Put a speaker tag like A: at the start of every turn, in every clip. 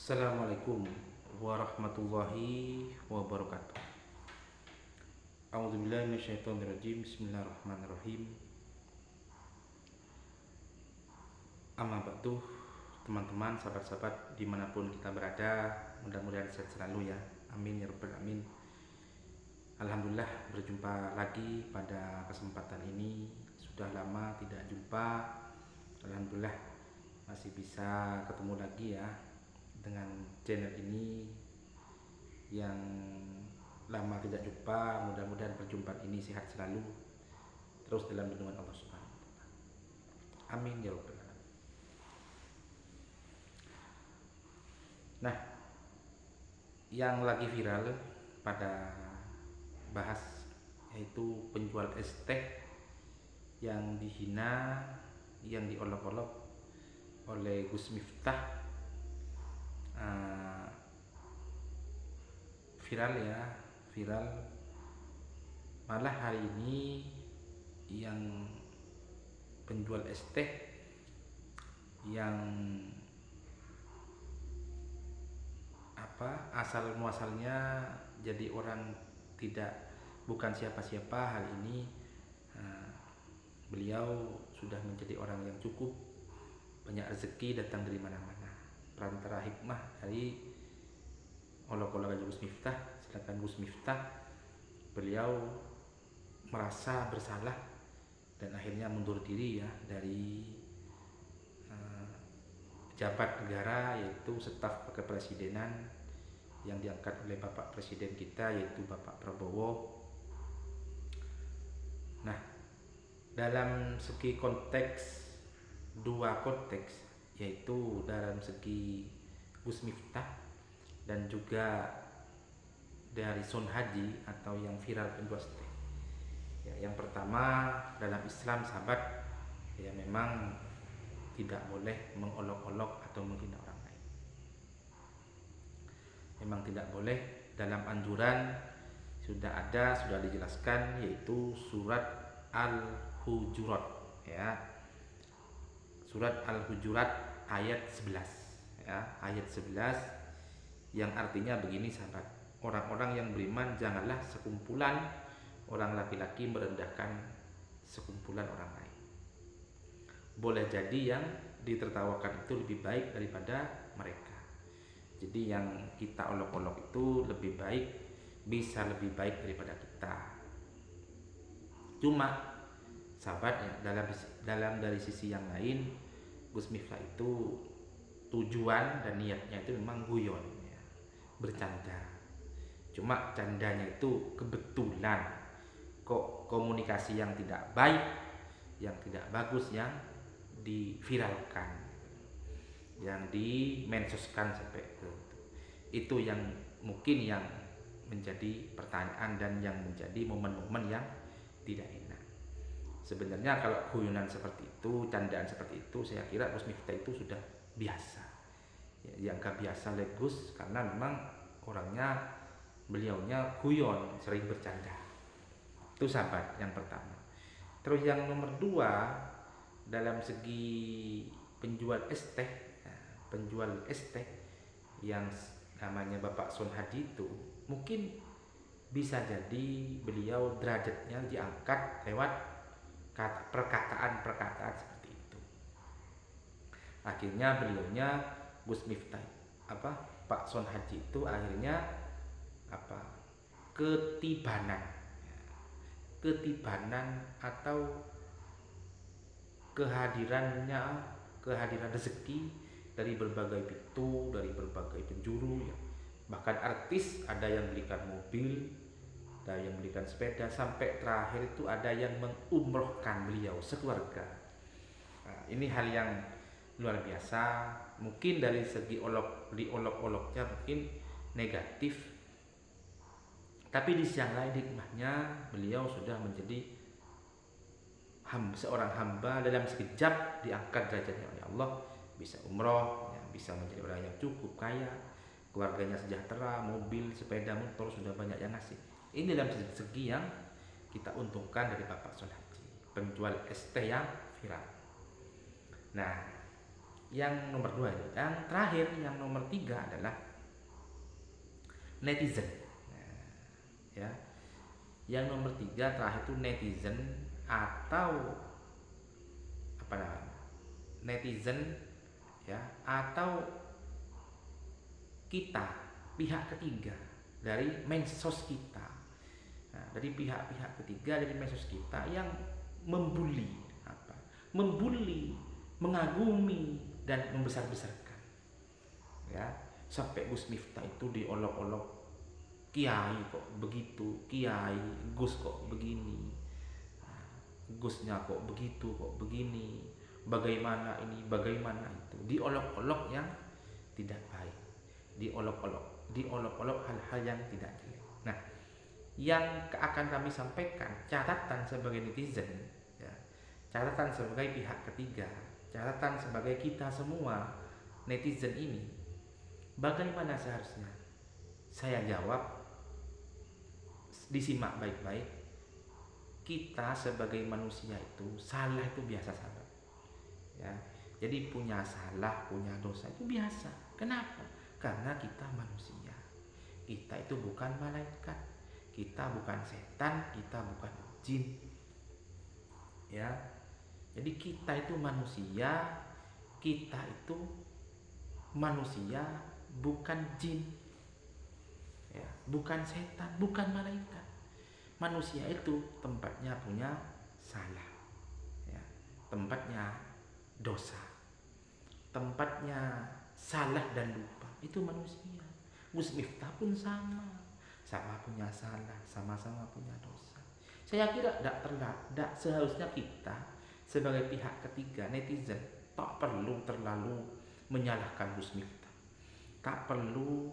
A: Assalamualaikum warahmatullahi wabarakatuh. A'udzubillahi minasyaitonirrajim. Bismillahirrahmanirrahim. Amma ba'du, teman-teman, sahabat-sahabat dimanapun kita berada, mudah-mudahan sehat selalu ya. Amin ya rabbal alamin. Alhamdulillah berjumpa lagi pada kesempatan ini. Sudah lama tidak jumpa. Alhamdulillah masih bisa ketemu lagi ya dengan channel ini yang lama tidak jumpa. Mudah-mudahan perjumpaan ini sehat selalu, terus dalam lindungan Allah Subhanahu wa taala. Amin ya rabbal alamin. Nah, yang lagi viral pada bahas yaitu penjual es teh yang dihina, yang diolok-olok oleh Gus Miftah. Viral ya, viral. Malah hari ini yang penjual es teh yang asal muasalnya jadi orang bukan siapa-siapa, hari ini beliau sudah menjadi orang yang cukup, banyak rezeki datang dari mana-mana. Perantara hikmah dari olok-olok Gus Miftah, sedangkan Gus Miftah beliau merasa bersalah dan akhirnya mundur diri ya dari pejabat negara, yaitu staf kepresidenan yang diangkat oleh Bapak Presiden kita, yaitu Bapak Prabowo. Nah, dalam segi konteks, dua konteks, yaitu dalam segi Gus Miftah dan juga dari Son Haji atau yang viral penjual teh. Ya, yang pertama, dalam Islam sahabat, ya memang tidak boleh mengolok-olok atau menghina orang lain. Memang tidak boleh. Dalam anjuran sudah dijelaskan, yaitu surat Al-Hujurat ya. Surat Al-Hujurat ayat 11 ya, ayat 11 yang artinya begini sahabat. Orang-orang yang beriman janganlah sekumpulan orang laki-laki merendahkan sekumpulan orang lain. Boleh jadi yang ditertawakan itu lebih baik daripada mereka. Jadi yang kita olok-olok itu lebih baik, bisa lebih baik daripada kita. Cuma sahabat ya, dalam dari sisi yang lain, Gus Miftah itu tujuan dan niatnya itu memang guyon ya, bercanda. Cuma candanya itu kebetulan kok komunikasi yang tidak baik, yang tidak bagus yang diviralkan, yang dimensoskan sampai itu yang mungkin yang menjadi pertanyaan dan yang menjadi momen-momen yang tidak enak. Sebenarnya kalau guyonan seperti itu, candaan seperti itu, saya kira Gus Miftah itu sudah biasa ya, yang gak biasa Gus, karena memang beliaunya guyon, sering bercanda. Itu sahabat yang pertama. Terus yang nomor dua, dalam segi penjual es teh, yang namanya Bapak Son Haji itu, mungkin bisa jadi beliau derajatnya diangkat lewat perkataan-perkataan seperti itu. Akhirnya beliaunya Gus Miftah Pak Son Haji itu akhirnya ketibanan atau kehadiran rezeki dari berbagai pintu, dari berbagai penjuru ya. Bahkan artis ada yang belikan mobil, ada yang belikan sepeda, sampai terakhir itu ada yang mengumrohkan beliau sekeluarga. Nah, ini hal yang luar biasa. Mungkin dari segi olok-oloknya mungkin negatif, tapi di sisi yang lain hikmahnya, beliau sudah menjadi seorang hamba, dalam sekejap diangkat derajatnya oleh Allah, bisa umroh ya, bisa menjadi orang yang cukup kaya, keluarganya sejahtera, mobil, sepeda, motor sudah banyak yang ngasih. Ini dalam segi yang kita untungkan dari Bapak Son Haji, penjual es teh yang viral. Nah, Yang nomor 2 itu. Yang terakhir, yang nomor 3 adalah netizen. Nah, ya. Yang nomor 3 terakhir itu netizen atau apa namanya? Netizen ya, atau kita pihak ketiga dari medsos kita. Nah, dari pihak-pihak ketiga dari medsos kita yang membuli membuli, mengagumi dan membesar-besarkan. Ya, sampai Gus Miftah itu diolok-olok, kiai kok begitu, kiai Gus kok begini, Gusnya kok begitu, kok begini, bagaimana ini, bagaimana itu, diolok-olok yang tidak baik, diolok-olok hal-hal yang tidak jelek. Nah, yang akan kami sampaikan catatan sebagai netizen, ya, catatan sebagai pihak ketiga, catatan sebagai kita semua netizen ini, bagaimana seharusnya? Saya jawab, disimak baik-baik. Kita sebagai manusia itu salah itu biasa salah, ya. Jadi punya salah, punya dosa itu biasa. Kenapa? Karena kita manusia. Kita itu bukan malaikat, kita bukan setan, kita bukan jin, ya. Jadi kita itu manusia, bukan jin, ya, bukan setan, bukan malaikat. Manusia itu tempatnya punya salah, ya, tempatnya dosa, tempatnya salah dan lupa, itu manusia. Gus Miftah pun sama punya salah, sama-sama punya dosa. Saya kira tidak seharusnya kita sebagai pihak ketiga netizen tak perlu terlalu menyalahkan Gus Miftah, tak perlu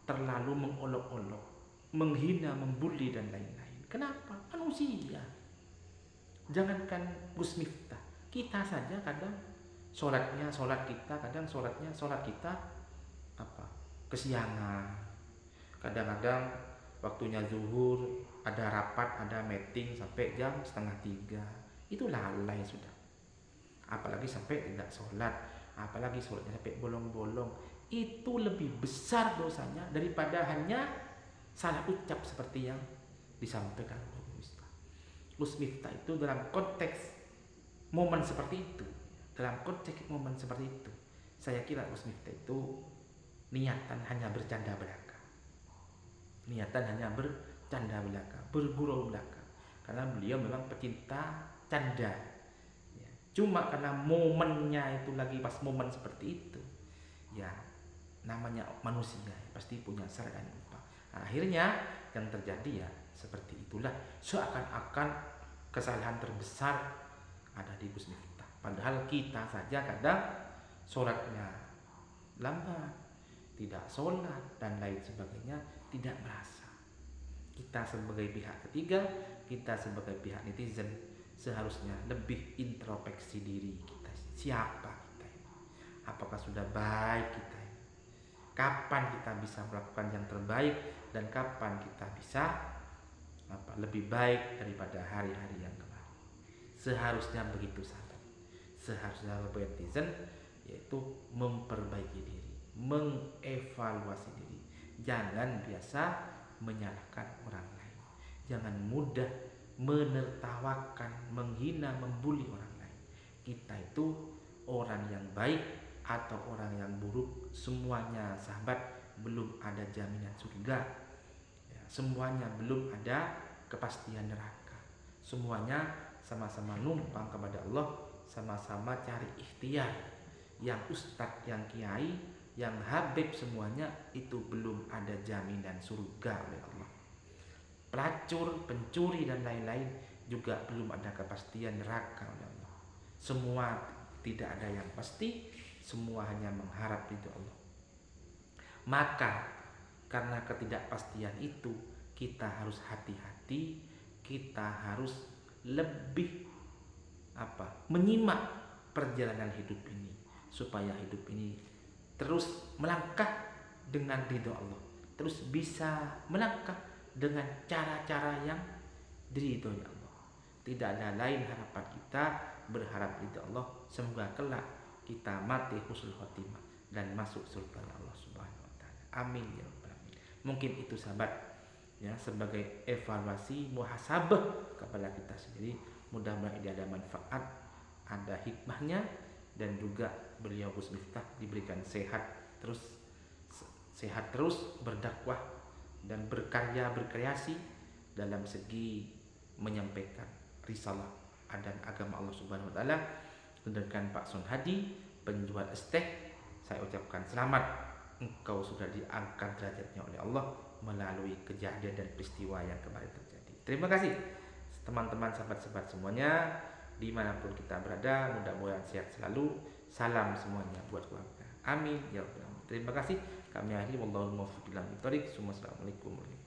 A: terlalu mengolok-olok, menghina, membuli dan lain-lain. Kenapa? Manusia. Jangankan Gus Miftah, kita saja kadang sholat kita apa? Kesiangan. Kadang-kadang waktunya zuhur, ada rapat, ada meeting sampai jam 2:30. Itu lalai sudah. Apalagi sampai tidak sholat, apalagi sholatnya sampai bolong-bolong. Itu lebih besar dosanya daripada hanya salah ucap seperti yang disampaikan oleh Gus Miftah. Itu dalam konteks momen seperti itu, saya kira Gus Miftah itu niatan hanya bercanda belaka, bergurau belaka, karena beliau memang pecinta canda, ya. Cuma karena momennya itu lagi pas momen seperti itu, ya, namanya manusia pasti punya salah dan lupa. Akhirnya yang terjadi ya seperti itulah, seakan-akan kesalahan terbesar ada di Gus Miftah. Padahal kita saja kadang sholatnya lambat, tidak sholat dan lain sebagainya, tidak merasa. Kita sebagai pihak ketiga, kita sebagai pihak netizen seharusnya lebih introspeksi diri kita. Siapa kita ini? Apakah sudah baik kita ini? Kapan kita bisa melakukan yang terbaik dan kapan kita bisa lebih baik daripada hari-hari yang kemarin? Seharusnya begitu, sahabat. Seharusnya netizen yaitu memperbaiki diri, mengevaluasi diri. Jangan biasa menyalahkan orang lain. Jangan mudah menertawakan, menghina, membuli orang lain. Kita itu orang yang baik atau orang yang buruk, semuanya sahabat belum ada jaminan surga, ya, semuanya belum ada kepastian neraka. Semuanya sama-sama numpang kepada Allah, sama-sama cari ikhtiar. Yang ustadz, yang kiai, yang habib, semuanya itu belum ada jaminan surga oleh Allah. Pelacur, pencuri dan lain-lain juga belum ada kepastian neraka oleh Allah. Semua tidak ada yang pasti, semua hanya mengharap ridho Allah. Maka karena ketidakpastian itu, kita harus hati-hati, kita harus lebih menyimak perjalanan hidup ini, supaya hidup ini terus melangkah dengan ridho Allah, terus bisa melangkah dengan cara-cara yang diridhoi Allah. Tidak ada lain harapan kita, berharap ridho Allah. Semoga kelak kita mati husnul khotimah dan masuk surga Allah Subhanahu wa taala. Amin ya rabbal alamin. Mungkin itu sahabat ya sebagai evaluasi muhasabah kepada kita sendiri. Mudah-mudahan ini ada manfaat, ada hikmahnya, dan juga beliau Gus Miftah diberikan sehat terus berdakwah dan berkarya berkreasi dalam segi menyampaikan risalah dan agama Allah Subhanahu wa taala. Sedangkan Pak Son Hadi penjual es teh, saya ucapkan selamat, engkau sudah diangkat derajatnya oleh Allah melalui kejadian dan peristiwa yang kemarin terjadi. Terima kasih teman-teman sahabat-sahabat semuanya dimanapun kita berada, mudah-mudahan sehat selalu. Salam semuanya buat keluarga. Amin ya rabbal alamin. Terima kasih. Kami akhiri, wallahul muwaffiq ila aqwamit thoriq. Assalamualaikum warahmatullahi wabarakatuh.